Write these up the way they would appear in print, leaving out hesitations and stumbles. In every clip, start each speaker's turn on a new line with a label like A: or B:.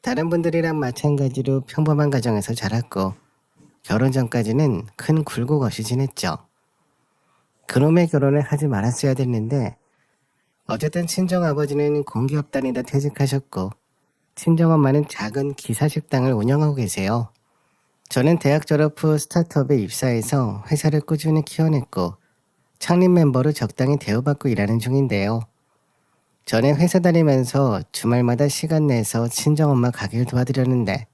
A: 다른 분들이랑 마찬가지로 평범한 가정에서 자랐고 결혼 전까지는 큰 굴곡 없이 지냈죠. 그놈의 결혼을 하지 말았어야 됐는데 어쨌든 친정아버지는 공기업 다니다 퇴직하셨고 친정엄마는 작은 기사식당을 운영하고 계세요. 저는 대학 졸업 후 스타트업에 입사해서 회사를 꾸준히 키워냈고 창립 멤버로 적당히 대우받고 일하는 중인데요. 전에 회사 다니면서 주말마다 시간 내서 친정엄마 가게를 도와드렸는데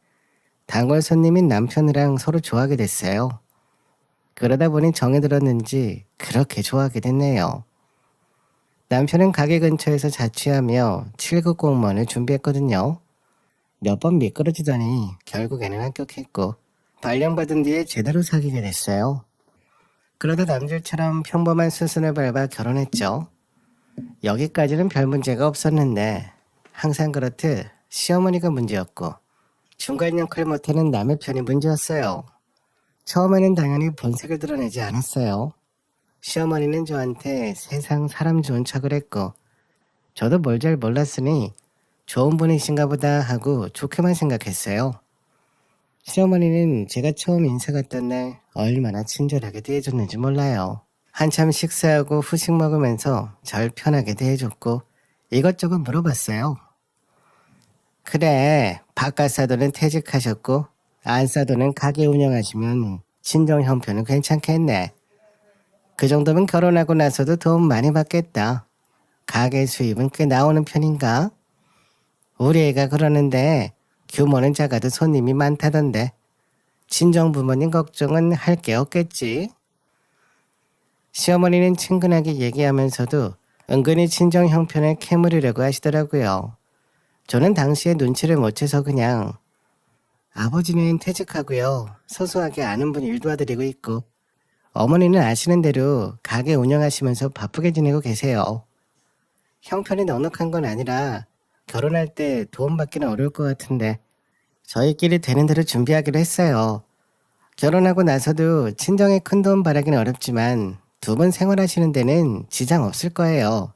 A: 단골 손님인 남편이랑 서로 좋아하게 됐어요. 그러다 보니 정이 들었는지 그렇게 좋아하게 됐네요. 남편은 가게 근처에서 자취하며 7급 공무원을 준비했거든요. 몇 번 미끄러지더니 결국에는 합격했고 발령받은 뒤에 제대로 사귀게 됐어요. 그러다 남들처럼 평범한 수순을 밟아 결혼했죠. 여기까지는 별 문제가 없었는데 항상 그렇듯 시어머니가 문제였고 중간 역할 못하는 남의 편이 문제였어요. 처음에는 당연히 본색을 드러내지 않았어요. 시어머니는 저한테 세상 사람 좋은 척을 했고 저도 뭘 잘 몰랐으니 좋은 분이신가 보다 하고 좋게만 생각했어요. 시어머니는 제가 처음 인사 갔던 날 얼마나 친절하게 대해줬는지 몰라요. 한참 식사하고 후식 먹으면서 절 편하게 대해줬고 이것저것 물어봤어요. 그래, 바깥 사돈은 퇴직하셨고 안 사돈은 가게 운영하시면 친정 형편은 괜찮겠네. 그 정도면 결혼하고 나서도 도움 많이 받겠다. 가게 수입은 꽤 나오는 편인가? 우리 애가 그러는데 규모는 작아도 손님이 많다던데 친정 부모님 걱정은 할 게 없겠지? 시어머니는 친근하게 얘기하면서도 은근히 친정 형편을 캐물으려고 하시더라고요. 저는 당시에 눈치를 못 채서 그냥 아버지는 퇴직하고요. 소소하게 아는 분 일 도와드리고 있고 어머니는 아시는 대로 가게 운영하시면서 바쁘게 지내고 계세요. 형편이 넉넉한 건 아니라 결혼할 때 도움받기는 어려울 것 같은데 저희끼리 되는 대로 준비하기로 했어요. 결혼하고 나서도 친정에 큰 도움 바라기는 어렵지만 두 분 생활하시는 데는 지장 없을 거예요.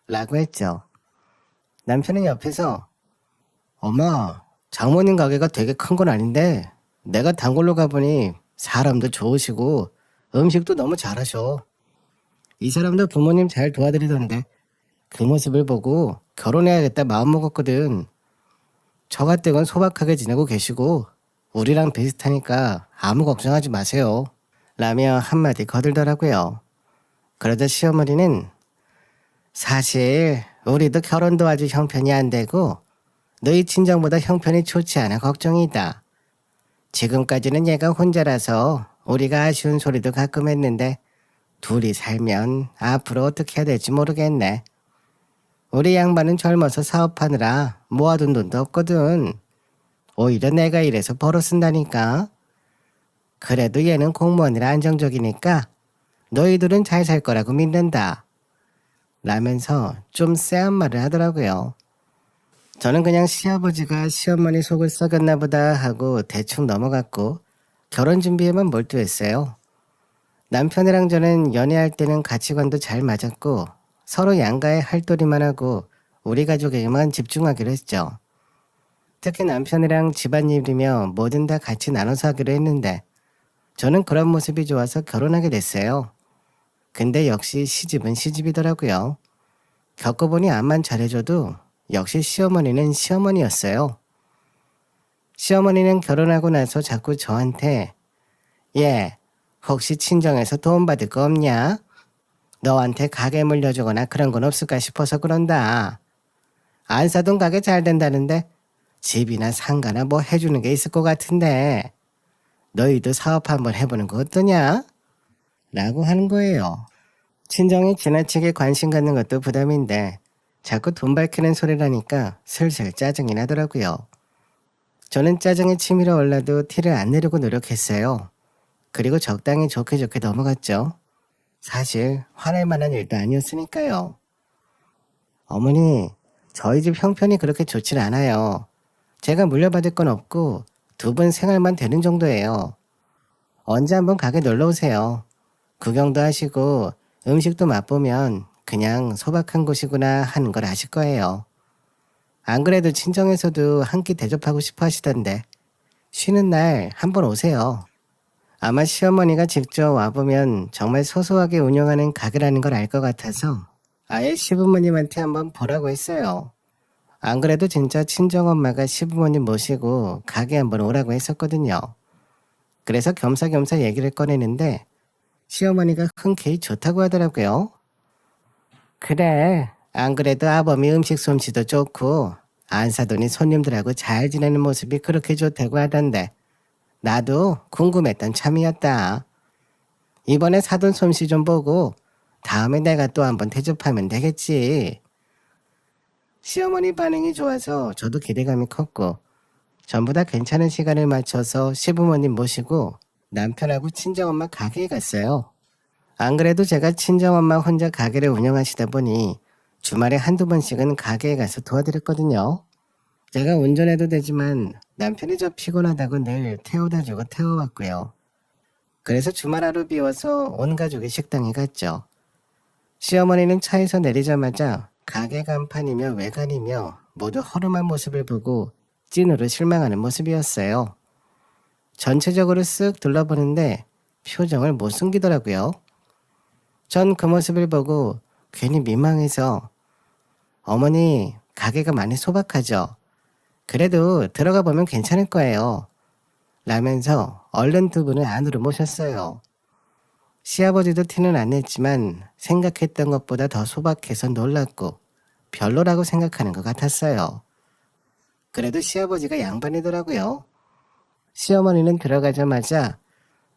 A: 라고 했죠. 남편은 옆에서 엄마, 장모님 가게가 되게 큰 건 아닌데 내가 단골로 가보니 사람도 좋으시고 음식도 너무 잘하셔. 이 사람도 부모님 잘 도와드리던데 그 모습을 보고 결혼해야겠다 마음먹었거든. 저 가뜩은 소박하게 지내고 계시고 우리랑 비슷하니까 아무 걱정하지 마세요. 라며 한마디 거들더라고요. 그러자 시어머니는 사실 우리도 결혼 도와줄 형편이 안 되고 너희 친정보다 형편이 좋지 않아 걱정이다. 지금까지는 얘가 혼자라서 우리가 아쉬운 소리도 가끔 했는데 둘이 살면 앞으로 어떻게 해야 될지 모르겠네. 우리 양반은 젊어서 사업하느라 모아둔 돈도 없거든. 오히려 내가 일해서 벌어 쓴다니까. 그래도 얘는 공무원이라 안정적이니까 너희들은 잘 살 거라고 믿는다. 라면서 좀 쎄한 말을 하더라고요. 저는 그냥 시아버지가 시어머니 속을 썩였나 보다 하고 대충 넘어갔고 결혼 준비에만 몰두했어요. 남편이랑 저는 연애할 때는 가치관도 잘 맞았고 서로 양가에 할도리만 하고 우리 가족에게만 집중하기로 했죠. 특히 남편이랑 집안일이며 뭐든 다 같이 나눠서 하기로 했는데 저는 그런 모습이 좋아서 결혼하게 됐어요. 근데 역시 시집은 시집이더라고요. 겪어보니 암만 잘해줘도 역시 시어머니는 시어머니였어요. 시어머니는 결혼하고 나서 자꾸 저한테 얘 혹시 친정에서 도움받을 거 없냐? 너한테 가게 물려주거나 그런 건 없을까 싶어서 그런다. 안 사돈 가게 잘 된다는데 집이나 상가나 뭐 해주는 게 있을 것 같은데 너희도 사업 한번 해보는 거 어떠냐? 라고 하는 거예요. 친정이 지나치게 관심 갖는 것도 부담인데 자꾸 돈 밝히는 소리라니까 슬슬 짜증이 나더라고요. 저는 짜증이 치밀어 올라도 티를 안 내려고 노력했어요. 그리고 적당히 좋게 좋게 넘어갔죠. 사실 화낼 만한 일도 아니었으니까요. 어머니, 저희 집 형편이 그렇게 좋진 않아요. 제가 물려받을 건 없고 두 분 생활만 되는 정도예요. 언제 한번 가게 놀러 오세요. 구경도 하시고 음식도 맛보면 그냥 소박한 곳이구나 하는 걸 아실 거예요. 안 그래도 친정에서도 한 끼 대접하고 싶어 하시던데 쉬는 날 한번 오세요. 아마 시어머니가 직접 와보면 정말 소소하게 운영하는 가게라는 걸 알 것 같아서 아예 시부모님한테 한번 보라고 했어요. 안 그래도 진짜 친정엄마가 시부모님 모시고 가게 한번 오라고 했었거든요. 그래서 겸사겸사 얘기를 꺼내는데 시어머니가 흔쾌히 좋다고 하더라고요. 그래, 안 그래도 아범이 음식 솜씨도 좋고 안 사돈이 손님들하고 잘 지내는 모습이 그렇게 좋다고 하던데 나도 궁금했던 참이었다. 이번에 사돈 솜씨 좀 보고 다음에 내가 또 한번 대접하면 되겠지. 시어머니 반응이 좋아서 저도 기대감이 컸고 전부 다 괜찮은 시간을 맞춰서 시부모님 모시고 남편하고 친정엄마 가게에 갔어요. 안 그래도 제가 친정엄마 혼자 가게를 운영하시다 보니 주말에 한두 번씩은 가게에 가서 도와드렸거든요. 제가 운전해도 되지만 남편이 저 피곤하다고 늘 태워다 주고 태워왔고요. 그래서 주말 하루 비워서 온 가족이 식당에 갔죠. 시어머니는 차에서 내리자마자 가게 간판이며 외관이며 모두 허름한 모습을 보고 찐으로 실망하는 모습이었어요. 전체적으로 쓱 둘러보는데 표정을 못 숨기더라고요. 전 그 모습을 보고 괜히 민망해서 어머니 가게가 많이 소박하죠. 그래도 들어가 보면 괜찮을 거예요. 라면서 얼른 두 분을 안으로 모셨어요. 시아버지도 티는 안 냈지만 생각했던 것보다 더 소박해서 놀랐고 별로라고 생각하는 것 같았어요. 그래도 시아버지가 양반이더라고요. 시어머니는 들어가자마자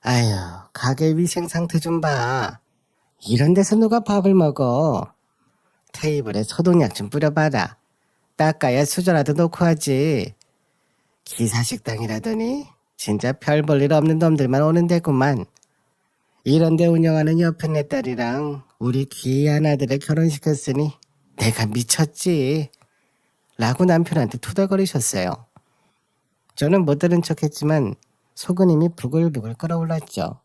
A: 아유 가게 위생 상태 좀 봐. 이런 데서 누가 밥을 먹어. 테이블에 소독약 좀 뿌려봐라. 닦아야 수저라도 놓고 하지. 기사식당이라더니 진짜 별 볼 일 없는 놈들만 오는 데구만. 이런 데 운영하는 옆에 내 딸이랑 우리 귀한 아들을 결혼시켰으니 내가 미쳤지. 라고 남편한테 투덜거리셨어요. 저는 못 들은 척했지만 속은 이미 부글부글 끓어올랐죠.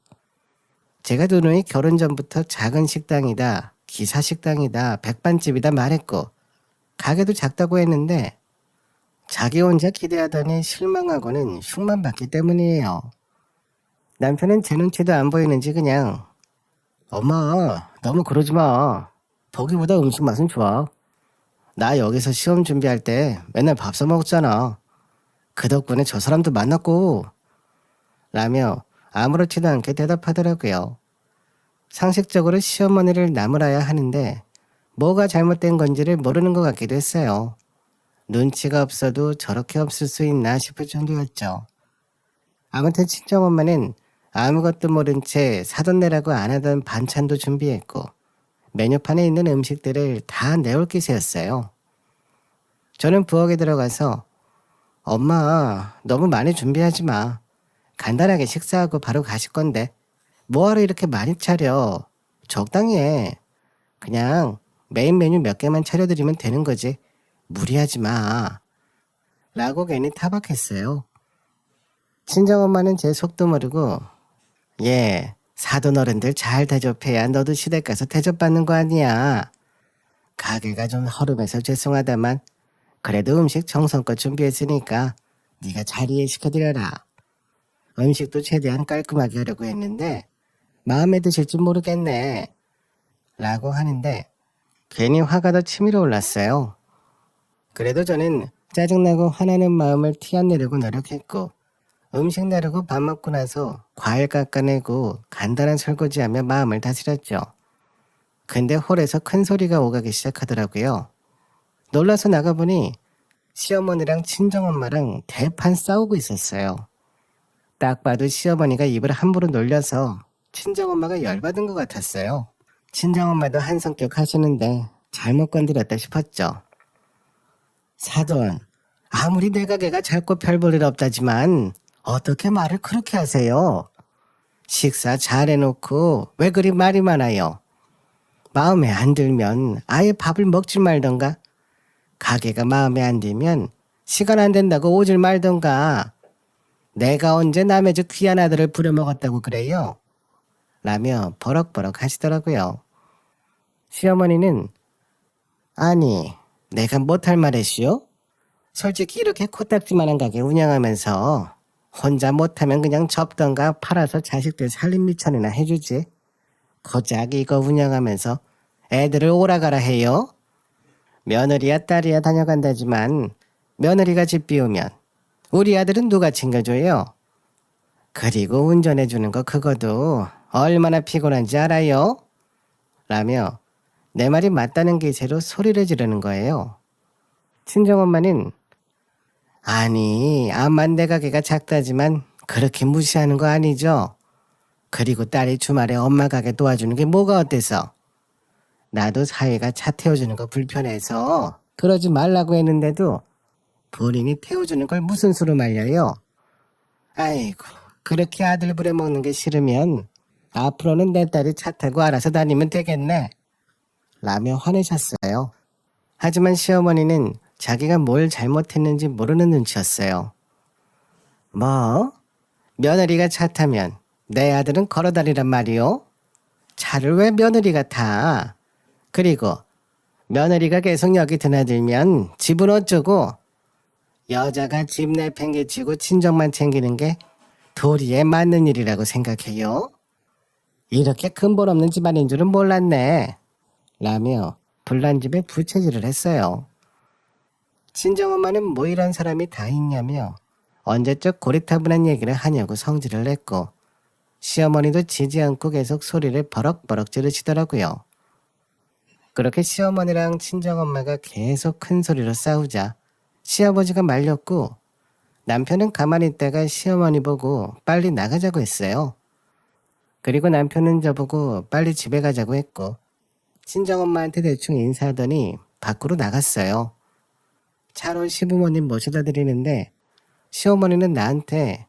A: 제가 누누이 결혼 전부터 작은 식당이다, 기사식당이다, 백반집이다 말했고 가게도 작다고 했는데 자기 혼자 기대하더니 실망하고는 흉만 받기 때문이에요. 남편은 제 눈치도 안 보이는지 그냥 엄마 너무 그러지 마. 보기보다 음식 맛은 좋아. 나 여기서 시험 준비할 때 맨날 밥 사 먹었잖아. 그 덕분에 저 사람도 만났고 라며 아무렇지도 않게 대답하더라고요. 상식적으로 시어머니를 나무라야 하는데 뭐가 잘못된 건지를 모르는 것 같기도 했어요. 눈치가 없어도 저렇게 없을 수 있나 싶을 정도였죠. 아무튼 친정엄마는 아무것도 모른 채 사돈 내라고 안 하던 반찬도 준비했고 메뉴판에 있는 음식들을 다 내올 기세였어요. 저는 부엌에 들어가서 엄마 너무 많이 준비하지 마. 간단하게 식사하고 바로 가실 건데 뭐하러 이렇게 많이 차려. 적당히 해. 그냥 메인 메뉴 몇 개만 차려드리면 되는 거지. 무리하지 마. 라고 괜히 타박했어요. 친정엄마는 제 속도 모르고 사돈 어른들 잘 대접해야 너도 시댁 가서 대접받는 거 아니야. 가게가 좀 허름해서 죄송하다만 그래도 음식 정성껏 준비했으니까 네가 잘 이해시켜드려라. 음식도 최대한 깔끔하게 하려고 했는데 마음에 드실지 모르겠네. 라고 하는데 괜히 화가 더 치밀어 올랐어요. 그래도 저는 짜증나고 화나는 마음을 티 안 내려고 노력했고 음식 나르고 밥 먹고 나서 과일 깎아내고 간단한 설거지하며 마음을 다스렸죠. 근데 홀에서 큰 소리가 오가기 시작하더라고요. 놀라서 나가보니 시어머니랑 친정엄마랑 대판 싸우고 있었어요. 딱 봐도 시어머니가 입을 함부로 놀려서 친정엄마가 열받은 것 같았어요. 친정엄마도 한 성격 하시는데 잘못 건드렸다 싶었죠. 사돈, 아무리 내 가게가 작고 별 볼 일 없다지만 어떻게 말을 그렇게 하세요? 식사 잘 해놓고 왜 그리 말이 많아요? 마음에 안 들면 아예 밥을 먹지 말던가 가게가 마음에 안 들면 시간 안 된다고 오질 말던가 내가 언제 남의 집 귀한 아들을 부려먹었다고 그래요? 라며 버럭버럭 하시더라고요. 시어머니는 아니 내가 못할 말 했시오? 솔직히 이렇게 코딱지만한 가게 운영하면서 혼자 못하면 그냥 접던가 팔아서 자식들 살림 미천이나 해주지. 고작 이거 운영하면서 애들을 오라가라 해요? 며느리야 딸이야 다녀간다지만 며느리가 집 비우면 우리 아들은 누가 챙겨줘요? 그리고 운전해주는 거 그거도 얼마나 피곤한지 알아요? 라며 내 말이 맞다는 기세로 소리를 지르는 거예요. 친정엄마는 아니 암만 내 가게가 작다지만 그렇게 무시하는 거 아니죠? 그리고 딸이 주말에 엄마 가게 도와주는 게 뭐가 어때서? 나도 사위가 차 태워주는 거 불편해서 그러지 말라고 했는데도 본인이 태워주는 걸 무슨 수로 말려요? 아이고 그렇게 아들 부려먹는 게 싫으면 앞으로는 내 딸이 차 타고 알아서 다니면 되겠네. 라며 화내셨어요. 하지만 시어머니는 자기가 뭘 잘못했는지 모르는 눈치였어요. 뭐? 며느리가 차 타면 내 아들은 걸어다니란 말이오? 차를 왜 며느리가 타? 그리고 며느리가 계속 여기 드나들면 집은 어쩌고? 여자가 집 내팽개치고 친정만 챙기는 게 도리에 맞는 일이라고 생각해요? 이렇게 근본 없는 집안인 줄은 몰랐네. 라며 불난집에 부채질을 했어요. 친정엄마는 뭐 이런 사람이 다 있냐며 언제적 고리타분한 얘기를 하냐고 성질을 냈고 시어머니도 지지 않고 계속 소리를 버럭버럭 지르시더라고요. 그렇게 시어머니랑 친정엄마가 계속 큰 소리로 싸우자 시아버지가 말렸고 남편은 가만히 있다가 시어머니 보고 빨리 나가자고 했어요. 그리고 남편은 저보고 빨리 집에 가자고 했고 친정엄마한테 대충 인사하더니 밖으로 나갔어요. 차로 시부모님 모셔다 드리는데 시어머니는 나한테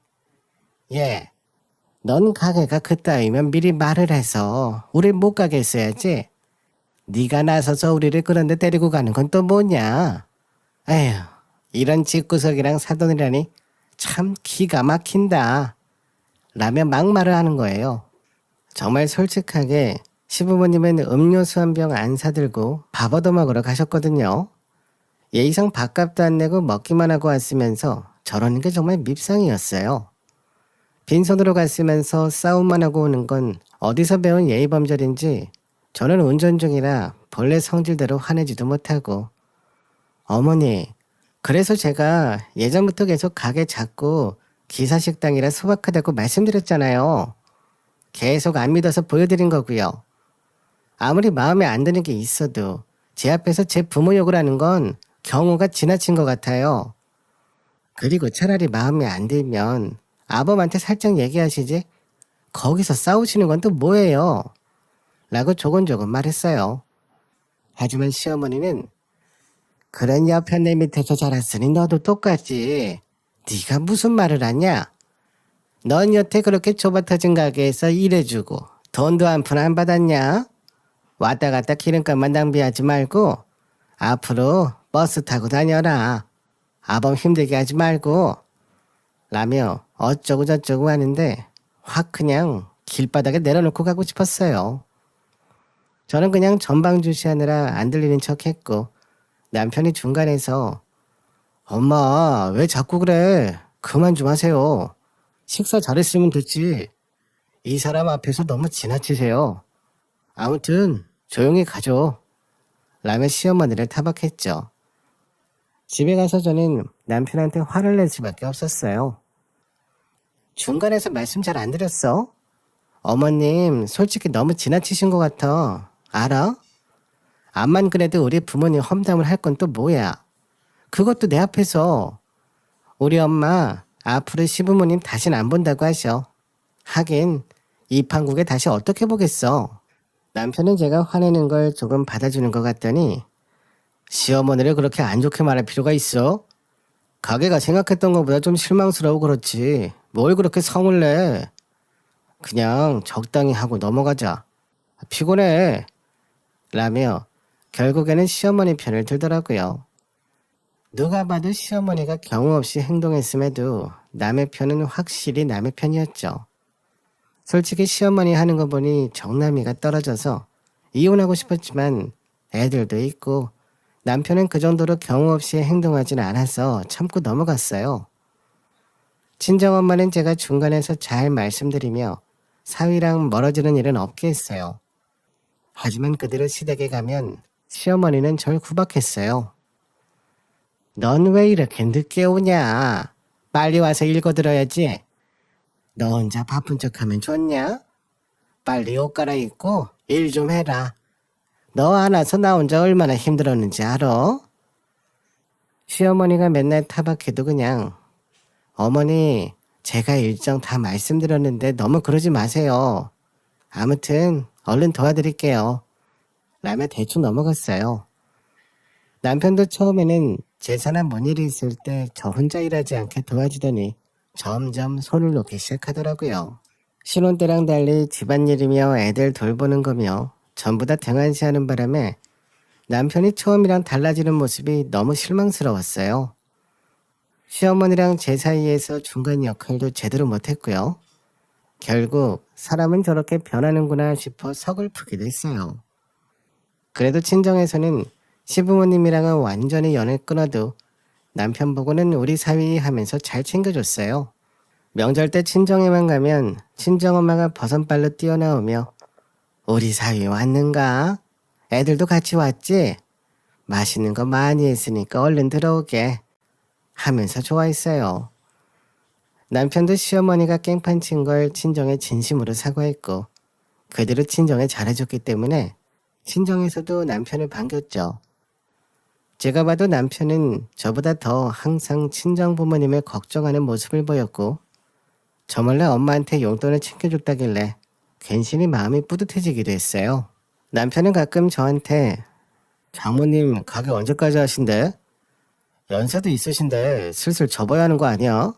A: 넌 가게가 그따위면 미리 말을 해서 우릴 못 가게 했어야지. 네가 나서서 우리를 그런 데 데리고 가는 건 또 뭐냐. 에휴 이런 집구석이랑 사돈이라니 참 기가 막힌다. 라며 막말을 하는 거예요. 정말 솔직하게 시부모님은 음료수 한 병 안 사들고 밥 얻어 먹으러 가셨거든요. 예의상 밥값도 안 내고 먹기만 하고 왔으면서 저러는 게 정말 밉상이었어요. 빈손으로 갔으면서 싸움만 하고 오는 건 어디서 배운 예의범절인지 저는 운전 중이라 본래 성질대로 화내지도 못하고 어머니 그래서 제가 예전부터 계속 가게 잡고 기사식당이라 소박하다고 말씀드렸잖아요. 계속 안 믿어서 보여드린 거고요. 아무리 마음에 안 드는 게 있어도 제 앞에서 제 부모 욕을 하는 건 경우가 지나친 것 같아요. 그리고 차라리 마음에 안 들면 아범한테 살짝 얘기하시지 거기서 싸우시는 건 또 뭐예요? 라고 조곤조곤 말했어요. 하지만 시어머니는 그런 옆에 내 밑에서 자랐으니 너도 똑같지. 네가 무슨 말을 하냐? 넌 여태 그렇게 좁아터진 가게에서 일해주고 돈도 한 푼 안 받았냐? 왔다 갔다 기름값만 낭비하지 말고 앞으로 버스 타고 다녀라. 아범 힘들게 하지 말고. 라며 어쩌고 저쩌고 하는데 확 그냥 길바닥에 내려놓고 가고 싶었어요. 저는 그냥 전방주시하느라 안 들리는 척했고 남편이 중간에서 엄마 왜 자꾸 그래? 그만 좀 하세요. 식사 잘했으면 됐지. 이 사람 앞에서 너무 지나치세요. 아무튼 조용히 가죠. 라며 시어머니를 타박했죠. 집에 가서 저는 남편한테 화를 낼 수밖에 없었어요. 중간에서 말씀 잘 안 드렸어? 어머님 솔직히 너무 지나치신 것 같아. 알아? 암만 그래도 우리 부모님 험담을 할 건 또 뭐야. 그것도 내 앞에서. 우리 엄마 앞으로 시부모님 다신 안 본다고 하셔. 하긴 이 판국에 다시 어떻게 보겠어. 남편은 제가 화내는 걸 조금 받아주는 것 같더니 시어머니를 그렇게 안 좋게 말할 필요가 있어? 가게가 생각했던 것보다 좀 실망스러워 그렇지. 뭘 그렇게 성을 내. 그냥 적당히 하고 넘어가자. 피곤해. 라며 결국에는 시어머니 편을 들더라고요. 누가 봐도 시어머니가 경우 없이 행동했음에도 남의 편은 확실히 남의 편이었죠. 솔직히 시어머니 하는 거 보니 정남이가 떨어져서 이혼하고 싶었지만 애들도 있고 남편은 그 정도로 경우 없이 행동하진 않아서 참고 넘어갔어요. 친정엄마는 제가 중간에서 잘 말씀드리며 사위랑 멀어지는 일은 없게 했어요. 하지만 그대로 시댁에 가면 시어머니는 절 구박했어요. 넌 왜 이렇게 늦게 오냐? 빨리 와서 읽어들어야지. 너 혼자 바쁜 척하면 좋냐? 빨리 옷 갈아입고 일 좀 해라. 너 안 와서 나 혼자 얼마나 힘들었는지 알아? 시어머니가 맨날 타박해도 그냥 어머니 제가 일정 다 말씀드렸는데 너무 그러지 마세요. 아무튼 얼른 도와드릴게요. 라며 대충 넘어갔어요. 남편도 처음에는 제사나 뭔 일이 있을 때 저 혼자 일하지 않게 도와주더니 점점 손을 놓기 시작하더라고요. 신혼 때랑 달리 집안일이며 애들 돌보는 거며 전부 다 등한시하는 바람에 남편이 처음이랑 달라지는 모습이 너무 실망스러웠어요. 시어머니랑 제 사이에서 중간 역할도 제대로 못했고요. 결국 사람은 저렇게 변하는구나 싶어 서글프기도 했어요. 그래도 친정에서는 시부모님이랑은 완전히 연을 끊어도 남편 보고는 우리 사위 하면서 잘 챙겨줬어요. 명절 때 친정에만 가면 친정엄마가 버선발로 뛰어나오며 우리 사위 왔는가? 애들도 같이 왔지? 맛있는 거 많이 했으니까 얼른 들어오게 하면서 좋아했어요. 남편도 시어머니가 깽판 친 걸 친정에 진심으로 사과했고 그대로 친정에 잘해줬기 때문에 친정에서도 남편을 반겼죠. 제가 봐도 남편은 저보다 더 항상 친정 부모님을 걱정하는 모습을 보였고 저 몰래 엄마한테 용돈을 챙겨줬다길래 괜시리 마음이 뿌듯해지기도 했어요. 남편은 가끔 저한테 장모님 가게 언제까지 하신대? 연세도 있으신데 슬슬 접어야 하는 거 아니야?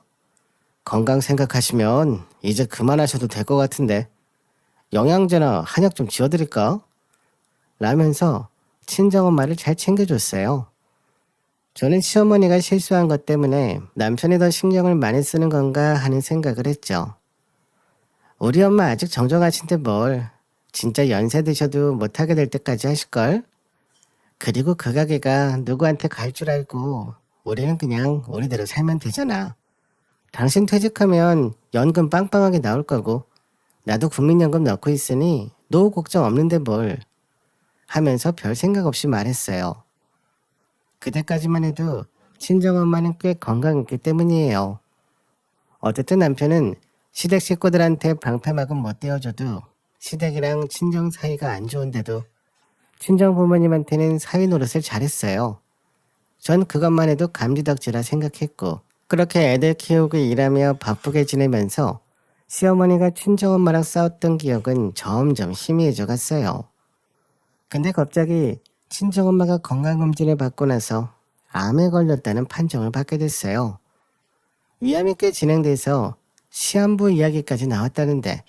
A: 건강 생각하시면 이제 그만하셔도 될 것 같은데 영양제나 한약 좀 지어드릴까? 라면서 친정엄마를 잘 챙겨줬어요. 저는 시어머니가 실수한 것 때문에 남편이 더 신경을 많이 쓰는 건가 하는 생각을 했죠. 우리 엄마 아직 정정하신데 뭘 진짜 연세 드셔도 못하게 될 때까지 하실걸? 그리고 그 가게가 누구한테 갈 줄 알고 우리는 그냥 우리대로 살면 되잖아. 당신 퇴직하면 연금 빵빵하게 나올 거고 나도 국민연금 넣고 있으니 노후 걱정 없는데 뭘 하면서 별 생각 없이 말했어요. 그때까지만 해도 친정엄마는 꽤 건강했기 때문이에요. 어쨌든 남편은 시댁 식구들한테 방패막은 못 떼어줘도 시댁이랑 친정 사이가 안 좋은데도 친정 부모님한테는 사위 노릇을 잘했어요. 전 그것만 해도 감지덕지라 생각했고 그렇게 애들 키우고 일하며 바쁘게 지내면서 시어머니가 친정엄마랑 싸웠던 기억은 점점 희미해져 갔어요. 근데 갑자기 친정엄마가 건강검진을 받고 나서 암에 걸렸다는 판정을 받게 됐어요. 위암이 꽤 진행돼서 시한부 이야기까지 나왔다는데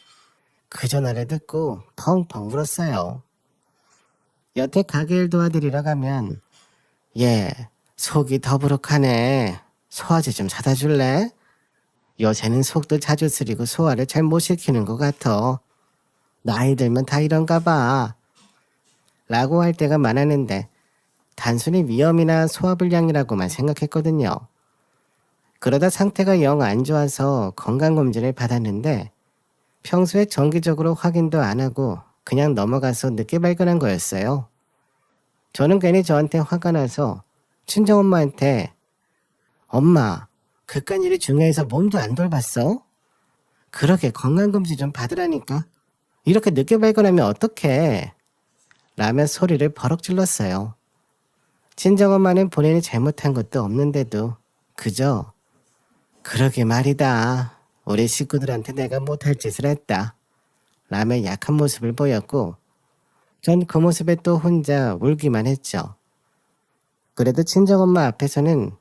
A: 그 전화를 듣고 펑펑 울었어요. 여태 가게일 도와드리러 가면 얘 속이 더부룩하네. 소화제 좀 사다 줄래? 요새는 속도 자주 쓰리고 소화를 잘 못 시키는 것 같아. 나이 들면 다 이런가 봐. 라고 할 때가 많았는데 단순히 위염이나 소화불량이라고만 생각했거든요. 그러다 상태가 영 안 좋아서 건강검진을 받았는데 평소에 정기적으로 확인도 안 하고 그냥 넘어가서 늦게 발견한 거였어요. 저는 괜히 저한테 화가 나서 친정엄마한테 엄마, 그깟 일이 중요해서 몸도 안 돌봤어? 그렇게 건강검진 좀 받으라니까. 이렇게 늦게 발견하면 어떡해? 라며 소리를 버럭 질렀어요. 친정엄마는 본인이 잘못한 것도 없는데도 그저 그러게 말이다. 우리 식구들한테 내가 못할 짓을 했다. 라며 약한 모습을 보였고 전 그 모습에 또 혼자 울기만 했죠. 그래도 친정엄마 앞에서는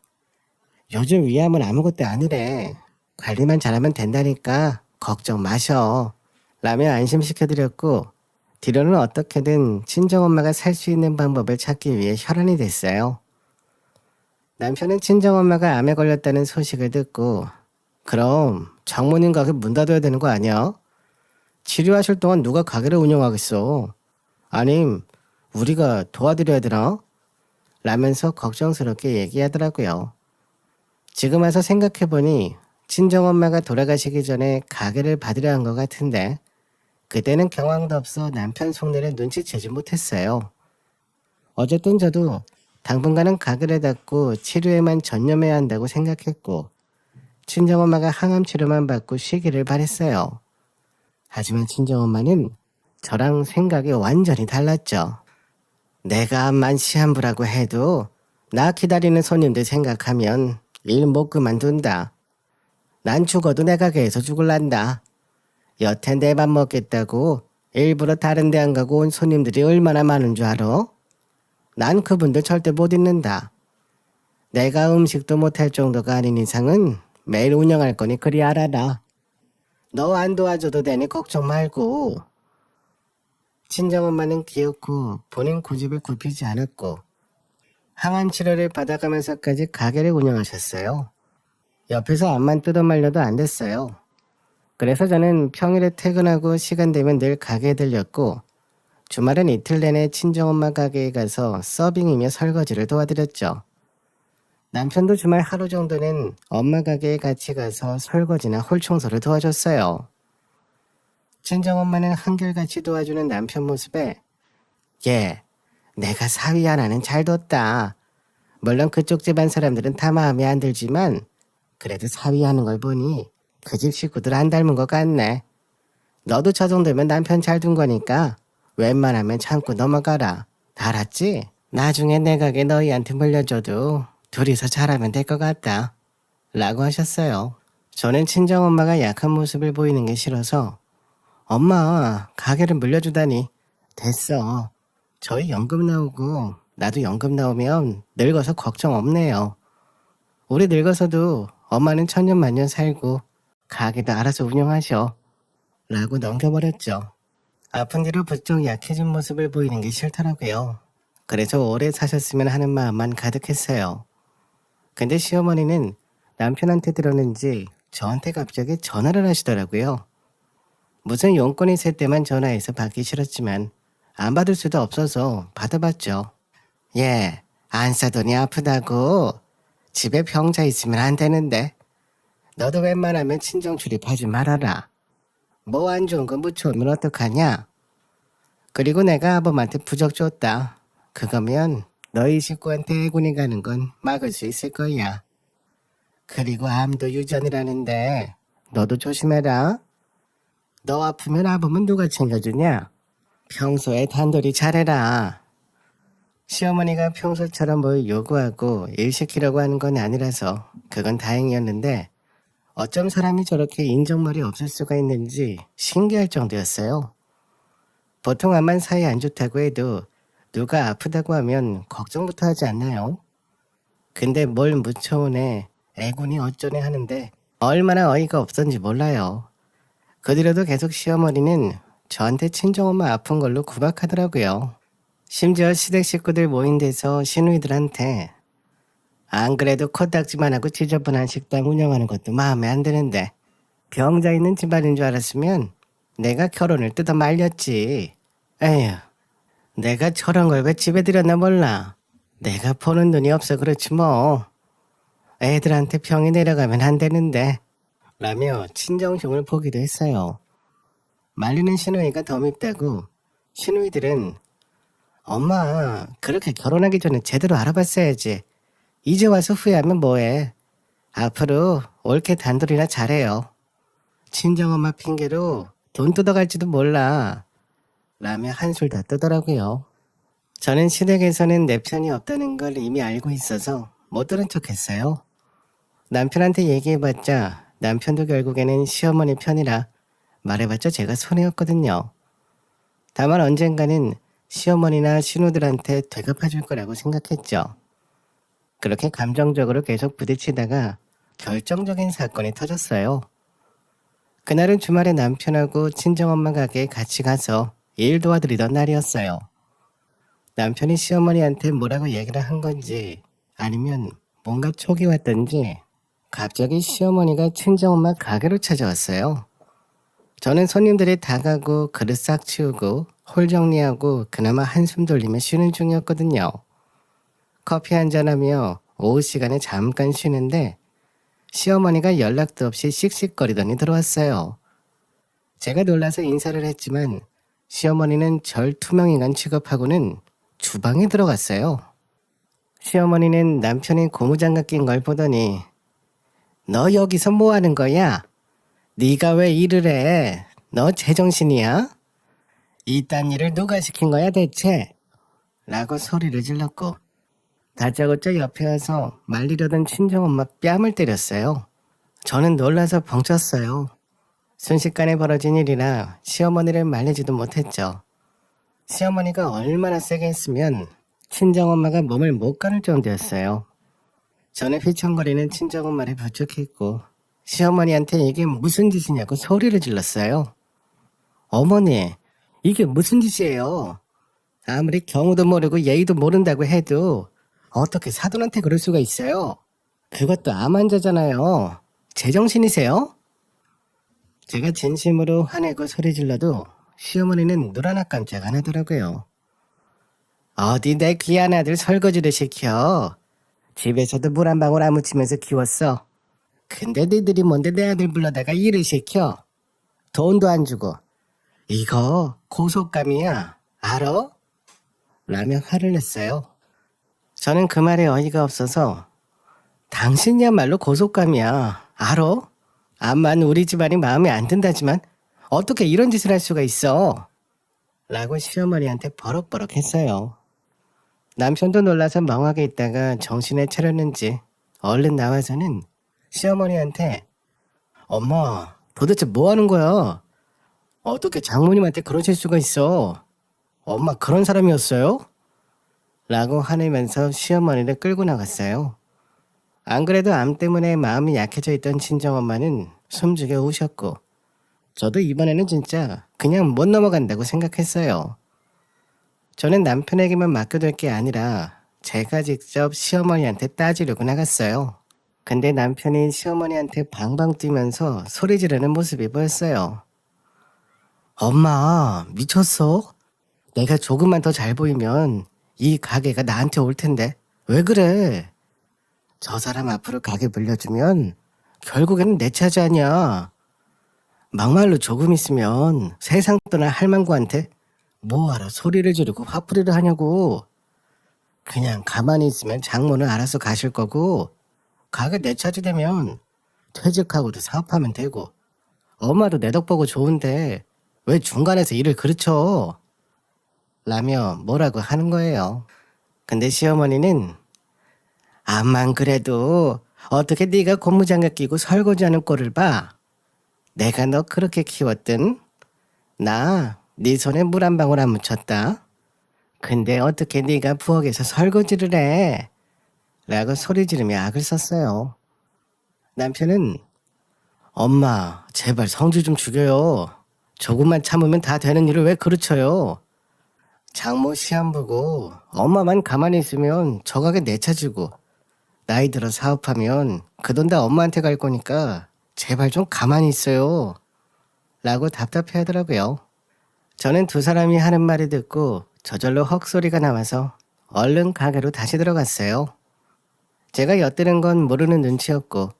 A: 요즘 위암은 아무것도 아니래. 관리만 잘하면 된다니까 걱정 마셔. 라며 안심시켜드렸고 뒤로는 어떻게든 친정엄마가 살 수 있는 방법을 찾기 위해 혈안이 됐어요. 남편은 친정엄마가 암에 걸렸다는 소식을 듣고 그럼 장모님 가게 문 닫아야 되는 거 아니야? 치료하실 동안 누가 가게를 운영하겠어? 아님 우리가 도와드려야 되나? 라면서 걱정스럽게 얘기하더라고요. 지금 와서 생각해보니 친정엄마가 돌아가시기 전에 가게를 받으려 한 것 같은데 그때는 경황도 없어 남편 속내를 눈치채지 못했어요. 어쨌든 저도 당분간은 가게를 닫고 치료에만 전념해야 한다고 생각했고 친정엄마가 항암 치료만 받고 쉬기를 바랬어요. 하지만 친정엄마는 저랑 생각이 완전히 달랐죠. 내가 암만 시한부라고 해도 나 기다리는 손님들 생각하면 일 못 그만둔다. 난 죽어도 내 가게에서 죽을란다. 여태 내 밥 먹겠다고 일부러 다른 데 안 가고 온 손님들이 얼마나 많은 줄 알아? 난 그분들 절대 못 잊는다. 내가 음식도 못할 정도가 아닌 이상은 매일 운영할 거니 그리 알아라. 너 안 도와줘도 되니 걱정 말고. 친정엄마는 귀엽고 본인 고집을 굽히지 않았고 항암 치료를 받아가면서까지 가게를 운영하셨어요. 옆에서 앞만 뜯어말려도 안 됐어요. 그래서 저는 평일에 퇴근하고 시간 되면 늘 가게에 들렸고 주말은 이틀 내내 친정엄마 가게에 가서 서빙이며 설거지를 도와드렸죠. 남편도 주말 하루 정도는 엄마 가게에 같이 가서 설거지나 홀청소를 도와줬어요. 친정엄마는 한결같이 도와주는 남편 모습에 얘, 내가 사위 하나는 잘 뒀다. 물론 그쪽 집안 사람들은 다 마음에 안 들지만 그래도 사위 하는 걸 보니 그 집 식구들 안 닮은 것 같네. 너도 저 정도면 남편 잘 둔 거니까 웬만하면 참고 넘어가라. 알았지? 나중에 내 가게 너희한테 물려줘도 둘이서 잘하면 될 것 같다. 라고 하셨어요. 저는 친정엄마가 약한 모습을 보이는 게 싫어서 엄마, 가게를 물려주다니. 됐어. 저희 연금 나오고 나도 연금 나오면 늙어서 걱정 없네요. 우리 늙어서도 엄마는 천년만년 살고 가게도 알아서 운영하셔. 라고 넘겨버렸죠. 아픈 뒤로 부쩍 약해진 모습을 보이는 게 싫더라고요. 그래서 오래 사셨으면 하는 마음만 가득했어요. 근데 시어머니는 남편한테 들었는지 저한테 갑자기 전화를 하시더라고요. 무슨 용건이 있을 때만 전화해서 받기 싫었지만 안 받을 수도 없어서 받아봤죠. 예, 안 싸더니 아프다고. 집에 병자 있으면 안 되는데. 너도 웬만하면 친정 출입하지 말아라. 뭐 안 좋은 거 묻혀오면 어떡하냐? 그리고 내가 아범한테 부적 줬다. 그거면 너희 식구한테 해군이 가는 건 막을 수 있을 거야. 그리고 암도 유전이라는데 너도 조심해라. 너 아프면 아범은 누가 챙겨주냐? 평소에 단돌이 잘해라. 시어머니가 평소처럼 뭘 요구하고 일 시키려고 하는 건 아니라서 그건 다행이었는데 어쩜 사람이 저렇게 인정머리 없을 수가 있는지 신기할 정도였어요. 보통 암만 사이 안 좋다고 해도 누가 아프다고 하면 걱정부터 하지 않나요? 근데 뭘 묻혀오네, 애군이 어쩌네 하는데 얼마나 어이가 없었는지 몰라요. 그 뒤로도 계속 시어머니는 저한테 친정엄마 아픈 걸로 구박하더라고요. 심지어 시댁 식구들 모인 데서 시누이들한테 안 그래도 코딱지만 하고 지저분한 식당 운영하는 것도 마음에 안 드는데 병자 있는 집안인 줄 알았으면 내가 결혼을 뜯어 말렸지. 에휴, 내가 저런 걸 왜 집에 들였나 몰라. 내가 보는 눈이 없어 그렇지 뭐. 애들한테 병이 내려가면 안 되는데. 라며 친정흉을 보기도 했어요. 말리는 시누이가 더 밉다고 시누이들은 엄마, 그렇게 결혼하기 전에 제대로 알아봤어야지. 이제 와서 후회하면 뭐해. 앞으로 옳게 단돌이나 잘해요. 친정엄마 핑계로 돈 뜯어갈지도 몰라. 라며 한술 다 뜨더라고요. 저는 시댁에서는 내 편이 없다는 걸 이미 알고 있어서 못 들은 척했어요. 남편한테 얘기해봤자 남편도 결국에는 시어머니 편이라 말해봤자 제가 손해였거든요. 다만 언젠가는 시어머니나 신우들한테 되갚아줄 거라고 생각했죠. 그렇게 감정적으로 계속 부딪히다가 결정적인 사건이 터졌어요. 그날은 주말에 남편하고 친정엄마 가게에 같이 가서 일 도와드리던 날이었어요. 남편이 시어머니한테 뭐라고 얘기를 한 건지 아니면 뭔가 촉이 왔던지 갑자기 시어머니가 친정엄마 가게로 찾아왔어요. 저는 손님들이 다 가고 그릇 싹 치우고 홀 정리하고 그나마 한숨 돌리며 쉬는 중이었거든요. 커피 한잔하며 오후 시간에 잠깐 쉬는데 시어머니가 연락도 없이 씩씩거리더니 들어왔어요. 제가 놀라서 인사를 했지만 시어머니는 절 투명인간 취급하고는 주방에 들어갔어요. 시어머니는 남편이 고무장갑 낀 걸 보더니 너 여기서 뭐 하는 거야? 네가 왜 일을 해? 너 제정신이야? 이딴 일을 누가 시킨 거야 대체? 라고 소리를 질렀고 다짜고짜 옆에 와서 말리려던 친정엄마 뺨을 때렸어요. 저는 놀라서 벙쪘어요. 순식간에 벌어진 일이라 시어머니를 말리지도 못했죠. 시어머니가 얼마나 세게 했으면 친정엄마가 몸을 못 가눌 정도였어요. 저는 휘청거리는 친정엄마를 부축했고 시어머니한테 이게 무슨 짓이냐고 소리를 질렀어요. 어머니, 이게 무슨 짓이에요? 아무리 경우도 모르고 예의도 모른다고 해도 어떻게 사돈한테 그럴 수가 있어요? 그것도 암 환자잖아요. 제정신이세요? 제가 진심으로 화내고 소리 질러도 시어머니는 눈 하나 깜짝 안 하더라고요. 어디 내 귀한 아들 설거지를 시켜. 집에서도 물 한 방울 안 묻히면서 키웠어. 근데 니들이 뭔데 내 아들 불러다가 일을 시켜. 돈도 안 주고. 이거 고속감이야. 알아? 라며 화를 냈어요. 저는 그 말에 어이가 없어서 당신이야말로 고속감이야. 알아? 암만 우리 집안이 마음에 안 든다지만 어떻게 이런 짓을 할 수가 있어? 라고 시어머니한테 버럭버럭 했어요. 남편도 놀라서 멍하게 있다가 정신을 차렸는지 얼른 나와서는 시어머니한테 엄마 도대체 뭐 하는 거야? 어떻게 장모님한테 그러실 수가 있어? 엄마 그런 사람이었어요? 라고 화내면서 시어머니를 끌고 나갔어요. 안 그래도 암 때문에 마음이 약해져 있던 친정엄마는 숨죽여 우셨고 저도 이번에는 진짜 그냥 못 넘어간다고 생각했어요. 저는 남편에게만 맡겨둘 게 아니라 제가 직접 시어머니한테 따지려고 나갔어요. 근데 남편이 시어머니한테 방방 뛰면서 소리 지르는 모습이 보였어요. 엄마 미쳤어? 내가 조금만 더 잘 보이면 이 가게가 나한테 올 텐데 왜 그래? 저 사람 앞으로 가게 물려주면 결국에는 내 차지 아니야. 막말로 조금 있으면 세상 떠날 할망구한테 뭐하러 소리를 지르고 화풀이를 하냐고. 그냥 가만히 있으면 장모는 알아서 가실 거고 가게 내 차지 되면 퇴직하고도 사업하면 되고 엄마도 내 덕 보고 좋은데 왜 중간에서 일을 그르쳐? 라며 뭐라고 하는 거예요. 근데 시어머니는 암만 그래도 어떻게 네가 고무장갑 끼고 설거지하는 꼴을 봐. 내가 너 그렇게 키웠든 나 네 손에 물 한 방울 안 묻혔다. 근데 어떻게 네가 부엌에서 설거지를 해? 라고 소리 지르며 악을 썼어요. 남편은 엄마 제발 성질 좀 죽여요. 조금만 참으면 다 되는 일을 왜 그르쳐요? 장모 시험 보고 엄마만 가만히 있으면 저 가게 내 차지고 나이 들어 사업하면 그 돈 다 엄마한테 갈 거니까 제발 좀 가만히 있어요. 라고 답답해 하더라고요. 저는 두 사람이 하는 말을 듣고 저절로 헉소리가 나와서 얼른 가게로 다시 들어갔어요. 제가 엿드는 건 모르는 눈치였고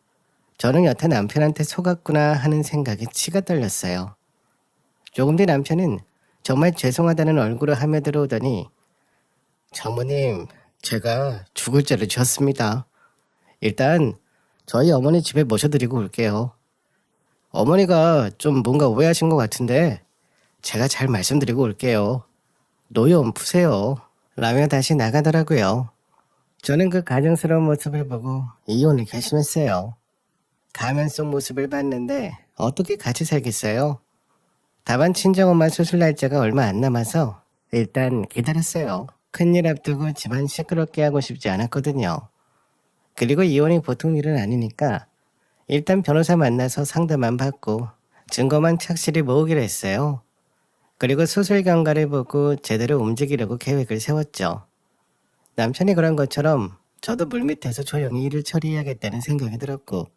A: 저는 여태 남편한테 속았구나 하는 생각에 치가 떨렸어요. 조금 뒤 남편은 정말 죄송하다는 얼굴을 하며 들어오더니 장모님 제가 죽을 죄를 지었습니다. 일단 저희 어머니 집에 모셔드리고 올게요. 어머니가 좀 뭔가 오해하신 것 같은데 제가 잘 말씀드리고 올게요. 노여움 푸세요. 라며 다시 나가더라고요. 저는 그 가정스러운 모습을 보고 이혼을 결심했어요. 가면 속 모습을 봤는데 어떻게 같이 살겠어요? 다만 친정엄마 수술 날짜가 얼마 안 남아서 일단 기다렸어요. 큰일 앞두고 집안 시끄럽게 하고 싶지 않았거든요. 그리고 이혼이 보통 일은 아니니까 일단 변호사 만나서 상담만 받고 증거만 착실히 모으기로 했어요. 그리고 수술 경과를 보고 제대로 움직이려고 계획을 세웠죠. 남편이 그런 것처럼 저도 물밑에서 조용히 일을 처리해야겠다는 생각이 들었고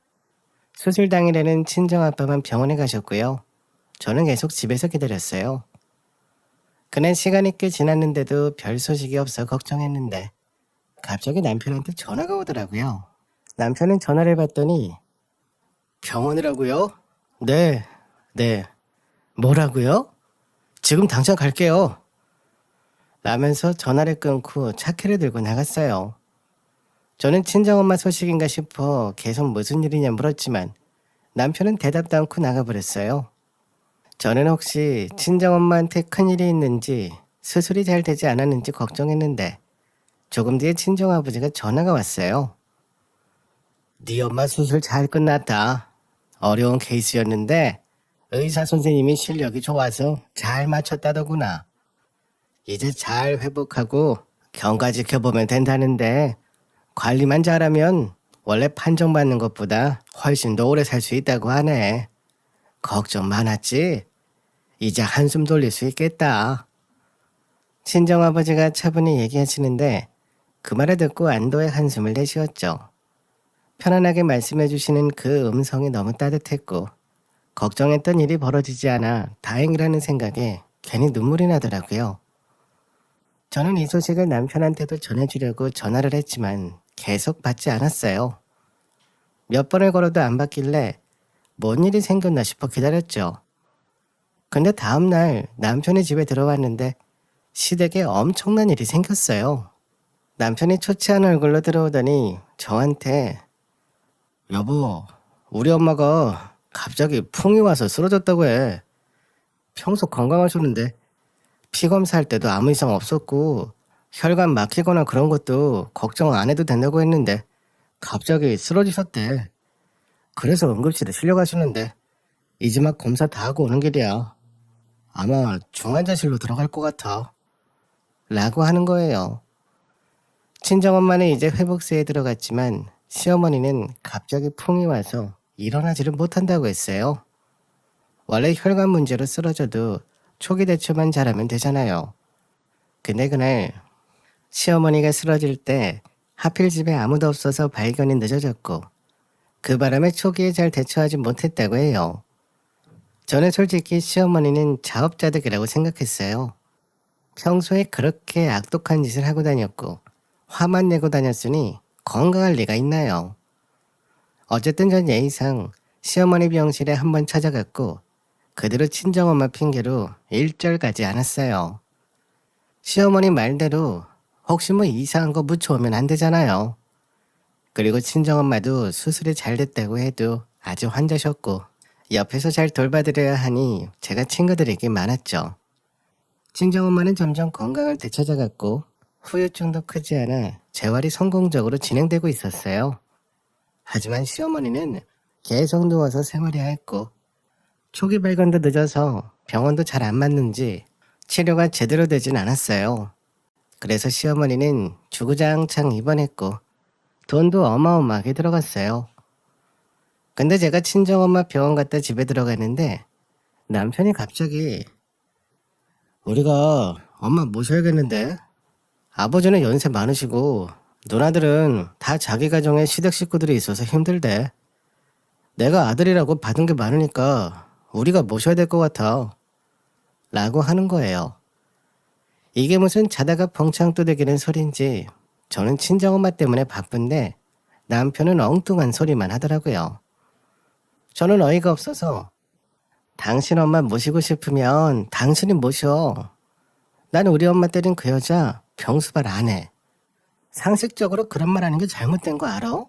A: 수술 당일에는 친정아빠만 병원에 가셨고요. 저는 계속 집에서 기다렸어요. 그날 시간이 꽤 지났는데도 별 소식이 없어 걱정했는데 갑자기 남편한테 전화가 오더라고요. 남편은 전화를 받더니 병원이라고요? 네, 네. 뭐라고요? 지금 당장 갈게요. 라면서 전화를 끊고 차키를 들고 나갔어요. 저는 친정엄마 소식인가 싶어 계속 무슨 일이냐 물었지만 남편은 대답도 않고 나가버렸어요. 저는 혹시 친정엄마한테 큰일이 있는지 수술이 잘 되지 않았는지 걱정했는데 조금 뒤에 친정아버지가 전화가 왔어요. 네 엄마 수술 잘 끝났다. 어려운 케이스였는데 의사 선생님이 실력이 좋아서 잘 맞췄다더구나. 이제 잘 회복하고 경과 지켜보면 된다는데 관리만 잘하면 원래 판정받는 것보다 훨씬 더 오래 살 수 있다고 하네. 걱정 많았지? 이제 한숨 돌릴 수 있겠다. 친정아버지가 차분히 얘기하시는데 그 말을 듣고 안도의 한숨을 내쉬었죠. 편안하게 말씀해 주시는 그 음성이 너무 따뜻했고 걱정했던 일이 벌어지지 않아 다행이라는 생각에 괜히 눈물이 나더라고요. 저는 이 소식을 남편한테도 전해주려고 전화를 했지만 계속 받지 않았어요. 몇 번을 걸어도 안 받길래 뭔 일이 생겼나 싶어 기다렸죠. 근데 다음날 남편이 집에 들어왔는데 시댁에 엄청난 일이 생겼어요. 남편이 초췌한 얼굴로 들어오더니 저한테 여보, 우리 엄마가 갑자기 풍이 와서 쓰러졌다고 해. 평소 건강하셨는데 피 검사할 때도 아무 이상 없었고 혈관 막히거나 그런 것도 걱정 안 해도 된다고 했는데 갑자기 쓰러지셨대. 그래서 응급실에 실려가시는데 이제 막 검사 다 하고 오는 길이야. 아마 중환자실로 들어갈 것 같아. 라고 하는 거예요. 친정엄마는 이제 회복세에 들어갔지만 시어머니는 갑자기 풍이 와서 일어나지를 못한다고 했어요. 원래 혈관 문제로 쓰러져도 초기 대처만 잘하면 되잖아요. 근데 그날 시어머니가 쓰러질 때 하필 집에 아무도 없어서 발견이 늦어졌고 그 바람에 초기에 잘 대처하지 못했다고 해요. 저는 솔직히 시어머니는 자업자득이라고 생각했어요. 평소에 그렇게 악독한 짓을 하고 다녔고 화만 내고 다녔으니 건강할 리가 있나요? 어쨌든 전 예의상 시어머니 병실에 한번 찾아갔고 그대로 친정엄마 핑계로 일절 가지 않았어요. 시어머니 말대로 혹시 뭐 이상한 거 묻혀오면 안 되잖아요. 그리고 친정엄마도 수술이 잘 됐다고 해도 아주 환자셨고 옆에서 잘 돌봐드려야 하니 제가 친구들에게 많았죠. 친정엄마는 점점 건강을 되찾아갔고 후유증도 크지 않아 재활이 성공적으로 진행되고 있었어요. 하지만 시어머니는 계속 누워서 생활해야 했고 초기 발견도 늦어서 병원도 잘 안 맞는지 치료가 제대로 되진 않았어요. 그래서 시어머니는 주구장창 입원했고 돈도 어마어마하게 들어갔어요. 근데 제가 친정엄마 병원 갔다 집에 들어갔는데 남편이 갑자기 우리가 엄마 모셔야겠는데 아버지는 연세 많으시고 누나들은 다 자기 가정에 시댁 식구들이 있어서 힘들대. 내가 아들이라고 받은 게 많으니까 우리가 모셔야 될 것 같아. 라고 하는 거예요. 이게 무슨 자다가 벙창 두들기는 소린지 저는 친정엄마 때문에 바쁜데 남편은 엉뚱한 소리만 하더라고요. 저는 어이가 없어서 당신 엄마 모시고 싶으면 당신이 모셔. 난 우리 엄마 때린 그 여자 병수발 안 해. 상식적으로 그런 말 하는 게 잘못된 거 알아?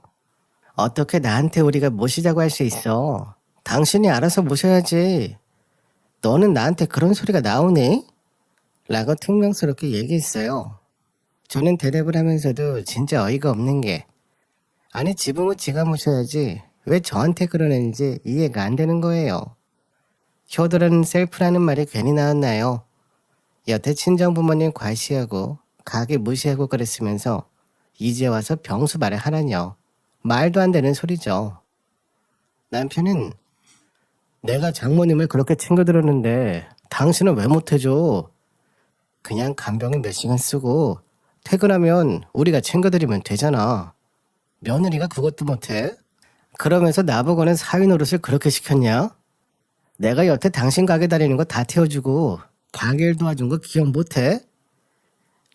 A: 어떻게 나한테 우리가 모시자고 할 수 있어? 당신이 알아서 모셔야지. 너는 나한테 그런 소리가 나오니? 라고 퉁명스럽게 얘기했어요. 저는 대답을 하면서도 진짜 어이가 없는 게 아니 지붕은 지가 모셔야지 왜 저한테 그러는지 이해가 안 되는 거예요. 효도라는 셀프라는 말이 괜히 나왔나요? 여태 친정부모님 과시하고 가게 무시하고 그랬으면서 이제 와서 병수 말을 하라뇨. 말도 안 되는 소리죠. 남편은 내가 장모님을 그렇게 챙겨들었는데 당신은 왜 못해줘? 그냥 간병인 몇 시간 쓰고 퇴근하면 우리가 챙겨드리면 되잖아. 며느리가 그것도 못해? 그러면서 나보고는 사위 노릇을 그렇게 시켰냐? 내가 여태 당신 가게 다니는 거 다 태워주고 가게 일 도와준 거 기억 못해?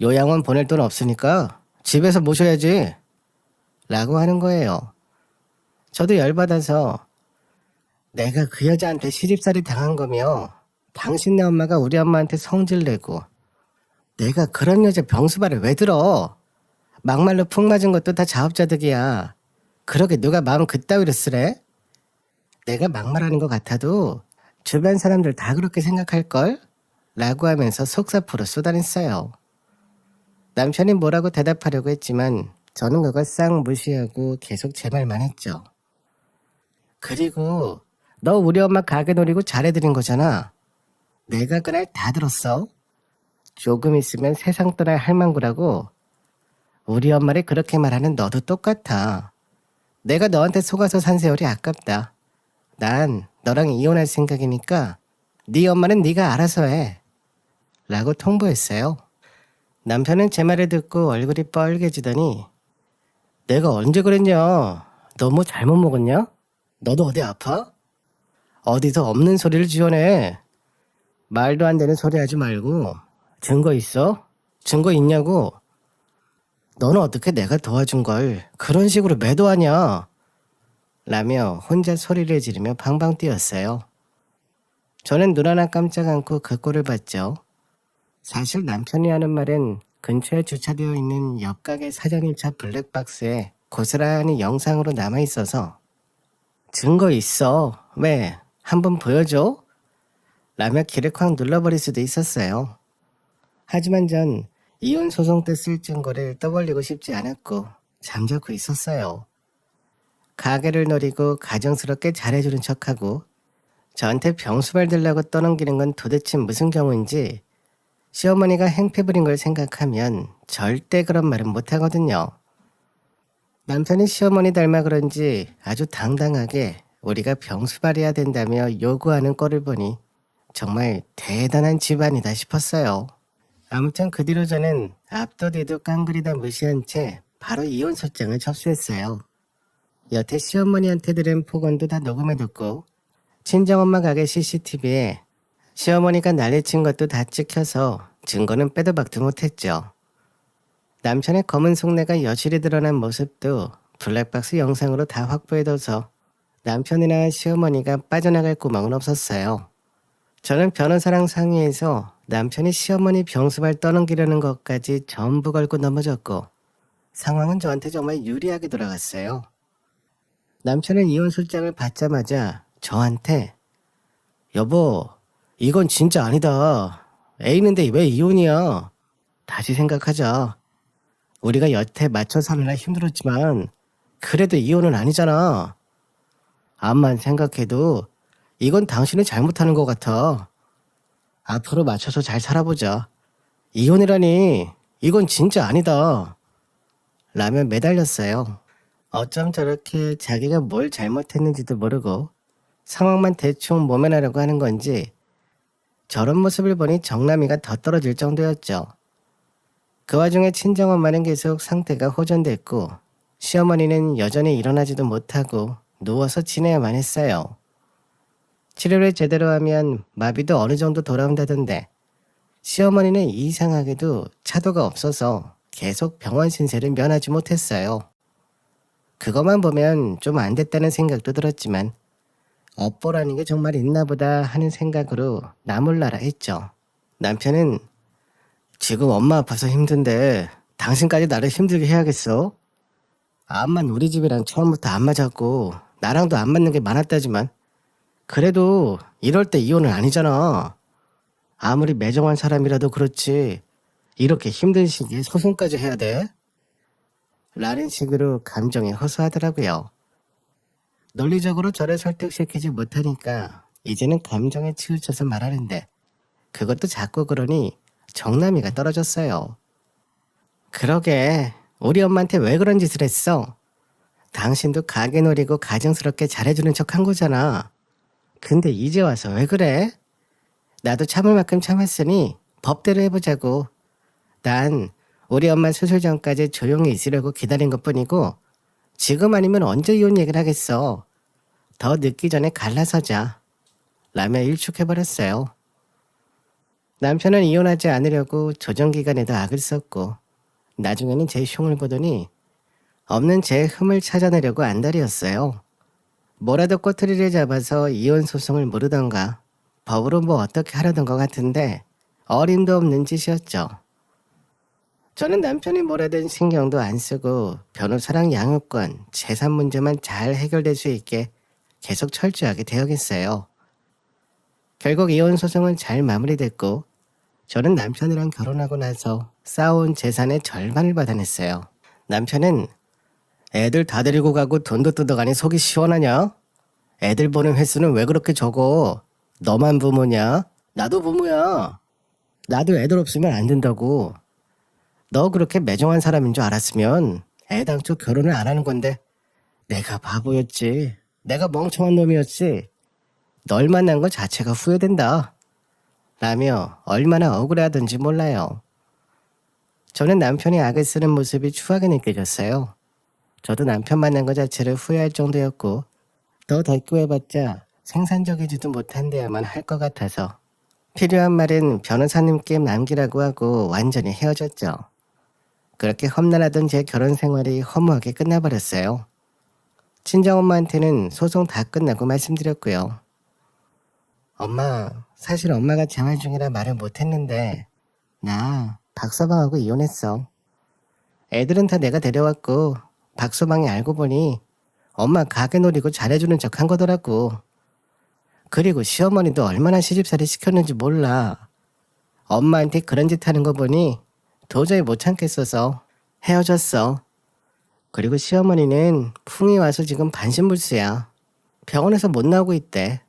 A: 요양원 보낼 돈 없으니까 집에서 모셔야지. 라고 하는 거예요. 저도 열받아서 내가 그 여자한테 시집살이 당한 거며 당신네 엄마가 우리 엄마한테 성질 내고 내가 그런 여자 병수발을 왜 들어? 막말로 푹 맞은 것도 다 자업자득이야. 그러게 누가 마음 그따위로 쓰래? 내가 막말하는 것 같아도 주변 사람들 다 그렇게 생각할걸? 라고 하면서 속사포로 쏟아냈어요. 남편이 뭐라고 대답하려고 했지만 저는 그걸 싹 무시하고 계속 제 말만 했죠. 그리고 너 우리 엄마 가게 노리고 잘해드린 거잖아. 내가 그날 다 들었어. 조금 있으면 세상 떠날 할망구라고. 우리 엄마를 그렇게 말하는 너도 똑같아. 내가 너한테 속아서 산 세월이 아깝다. 난 너랑 이혼할 생각이니까 네 엄마는 네가 알아서 해. 라고 통보했어요. 남편은 제 말을 듣고 얼굴이 뻘개지더니 내가 언제 그랬냐? 너 뭐 잘못 먹었냐? 너도 어디 아파? 어디서 없는 소리를 지어내. 말도 안 되는 소리 하지 말고 증거 있어? 증거 있냐고? 너는 어떻게 내가 도와준 걸 그런 식으로 매도하냐? 라며 혼자 소리를 지르며 방방 뛰었어요. 저는 눈 하나 깜짝 않고 그 꼴을 봤죠. 사실 남편이 하는 말은 근처에 주차되어 있는 옆가게 사장님차 블랙박스에 고스란히 영상으로 남아있어서 증거 있어. 왜? 한번 보여줘? 라며 귀를 콱 눌러버릴 수도 있었어요. 하지만 전 이혼 소송 때 쓸 증거를 떠벌리고 싶지 않았고 잠자코 있었어요. 가게를 노리고 가정스럽게 잘해주는 척하고 저한테 병수발 들라고 떠넘기는 건 도대체 무슨 경우인지 시어머니가 행패 부린 걸 생각하면 절대 그런 말은 못하거든요. 남편이 시어머니 닮아 그런지 아주 당당하게 우리가 병수발해야 된다며 요구하는 꼴을 보니 정말 대단한 집안이다 싶었어요. 아무튼 그 뒤로 저는 앞도 뒤도 깡그리다 무시한 채 바로 이혼 소장을 접수했어요. 여태 시어머니한테 들은 폭언도 다 녹음해뒀고 친정엄마 가게 CCTV에 시어머니가 난리친 것도 다 찍혀서 증거는 빼도 박도 못했죠. 남편의 검은 속내가 여실히 드러난 모습도 블랙박스 영상으로 다 확보해둬서 남편이나 시어머니가 빠져나갈 구멍은 없었어요. 저는 변호사랑 상의해서 남편이 시어머니 병수발 떠넘기려는 것까지 전부 걸고 넘어졌고 상황은 저한테 정말 유리하게 돌아갔어요. 남편은 이혼 소장을 받자마자 저한테 여보, 이건 진짜 아니다. 애 있는데 왜 이혼이야? 다시 생각하자. 우리가 여태 맞춰 사느라 힘들었지만 그래도 이혼은 아니잖아. 암만 생각해도 이건 당신이 잘못하는 것 같아. 앞으로 맞춰서 잘 살아보자. 이혼이라니 이건 진짜 아니다. 라며 매달렸어요. 어쩜 저렇게 자기가 뭘 잘못했는지도 모르고 상황만 대충 모면하려고 하는 건지 저런 모습을 보니 정남이가 더 떨어질 정도였죠. 그 와중에 친정엄마는 계속 상태가 호전됐고 시어머니는 여전히 일어나지도 못하고 누워서 지내야만 했어요. 치료를 제대로 하면 마비도 어느 정도 돌아온다던데 시어머니는 이상하게도 차도가 없어서 계속 병원 신세를 면하지 못했어요. 그것만 보면 좀 안 됐다는 생각도 들었지만 업보라는 게 정말 있나 보다 하는 생각으로 나몰라라 했죠. 남편은 지금 엄마 아파서 힘든데 당신까지 나를 힘들게 해야겠어? 암만 우리 집이랑 처음부터 안 맞았고 나랑도 안 맞는 게 많았다지만 그래도 이럴 때 이혼은 아니잖아. 아무리 매정한 사람이라도 그렇지 이렇게 힘든 시기에 소송까지 해야 돼? 라는 식으로 감정이 호소하더라고요. 논리적으로 저를 설득시키지 못하니까 이제는 감정에 치우쳐서 말하는데 그것도 자꾸 그러니 정남이가 떨어졌어요. 그러게 우리 엄마한테 왜 그런 짓을 했어? 당신도 가게 노리고 가정스럽게 잘해주는 척 한 거잖아. 근데 이제 와서 왜 그래? 나도 참을 만큼 참았으니 법대로 해보자고. 난 우리 엄마 수술 전까지 조용히 있으려고 기다린 것뿐이고 지금 아니면 언제 이혼 얘기를 하겠어. 더 늦기 전에 갈라서자. 라며 일축해버렸어요. 남편은 이혼하지 않으려고 조정기간에도 악을 썼고 나중에는 제 흉을 보더니 없는 제 흠을 찾아내려고 안달이었어요. 뭐라도 꼬투리를 잡아서 이혼 소송을 물으던가 법으로 뭐 어떻게 하려던 것 같은데 어림도 없는 짓이었죠. 저는 남편이 뭐라든 신경도 안 쓰고 변호사랑 양육권, 재산 문제만 잘 해결될 수 있게 계속 철저하게 대응했어요. 결국 이혼 소송은 잘 마무리됐고 저는 남편이랑 결혼하고 나서 쌓아온 재산의 절반을 받아냈어요. 남편은 애들 다 데리고 가고 돈도 뜯어가니 속이 시원하냐? 애들 보는 횟수는 왜 그렇게 적어? 너만 부모냐? 나도 부모야. 나도 애들 없으면 안 된다고. 너 그렇게 매정한 사람인 줄 알았으면 애당초 결혼을 안 하는 건데 내가 바보였지. 내가 멍청한 놈이었지. 널 만난 것 자체가 후회된다. 라며 얼마나 억울해하던지 몰라요. 저는 남편이 악을 쓰는 모습이 추하게 느껴졌어요. 저도 남편 만난 것 자체를 후회할 정도였고 더 대꾸해봤자 생산적이지도 못한 데야만 할 것 같아서 필요한 말은 변호사님께 남기라고 하고 완전히 헤어졌죠. 그렇게 험난하던 제 결혼 생활이 허무하게 끝나버렸어요. 친정엄마한테는 소송 다 끝나고 말씀드렸고요. 엄마, 사실 엄마가 재활 중이라 말을 못했는데 나 박서방하고 이혼했어. 애들은 다 내가 데려왔고 박서방이 알고 보니 엄마 가게 노리고 잘해주는 척 한 거더라고. 그리고 시어머니도 얼마나 시집살이 시켰는지 몰라. 엄마한테 그런 짓 하는 거 보니 도저히 못 참겠어서 헤어졌어. 그리고 시어머니는 풍이 와서 지금 반신불수야. 병원에서 못 나오고 있대.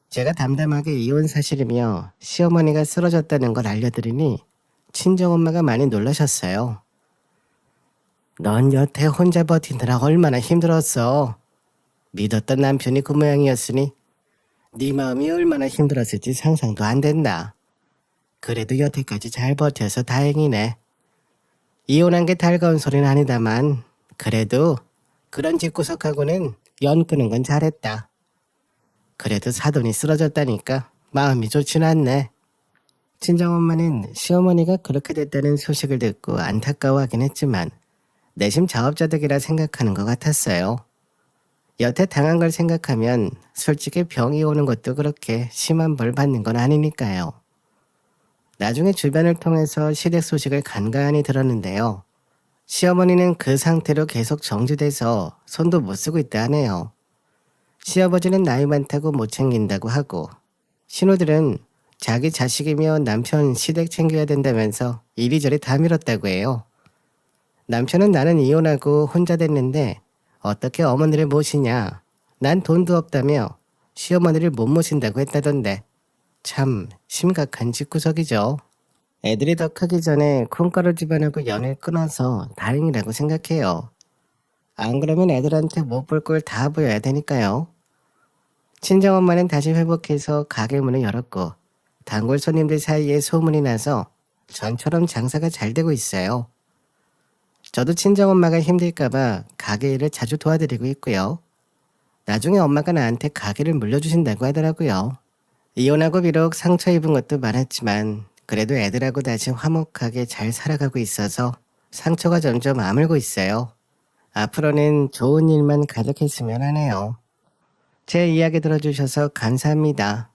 A: 제가 담담하게 이혼 사실이며 시어머니가 쓰러졌다는 걸 알려드리니 친정엄마가 많이 놀라셨어요. 넌 여태 혼자 버티느라 얼마나 힘들었어. 믿었던 남편이 그 모양이었으니 네 마음이 얼마나 힘들었을지 상상도 안 된다. 그래도 여태까지 잘 버텨서 다행이네. 이혼한 게 달가운 소리는 아니다만 그래도 그런 집구석하고는 연 끄는 건 잘했다. 그래도 사돈이 쓰러졌다니까 마음이 좋진 않네. 친정엄마는 시어머니가 그렇게 됐다는 소식을 듣고 안타까워하긴 했지만 내심 자업자득이라 생각하는 것 같았어요. 여태 당한 걸 생각하면 솔직히 병이 오는 것도 그렇게 심한 벌 받는 건 아니니까요. 나중에 주변을 통해서 시댁 소식을 간간히 들었는데요. 시어머니는 그 상태로 계속 정지돼서 손도 못 쓰고 있다 하네요. 시아버지는 나이 많다고 못 챙긴다고 하고 신우들은 자기 자식이며 남편 시댁 챙겨야 된다면서 이리저리 다 밀었다고 해요. 남편은 나는 이혼하고 혼자 됐는데 어떻게 어머니를 모시냐. 난 돈도 없다며 시어머니를 못 모신다고 했다던데 참 심각한 집구석이죠. 애들이 더 크기 전에 콩가루 집안하고 연을 끊어서 다행이라고 생각해요. 안 그러면 애들한테 못 볼 걸 다 보여야 되니까요. 친정엄마는 다시 회복해서 가게 문을 열었고 단골 손님들 사이에 소문이 나서 전처럼 장사가 잘 되고 있어요. 저도 친정엄마가 힘들까봐 가게 일을 자주 도와드리고 있고요. 나중에 엄마가 나한테 가게를 물려주신다고 하더라고요. 이혼하고 비록 상처 입은 것도 많았지만 그래도 애들하고 다시 화목하게 잘 살아가고 있어서 상처가 점점 아물고 있어요. 앞으로는 좋은 일만 가득했으면 하네요. 제 이야기 들어주셔서 감사합니다.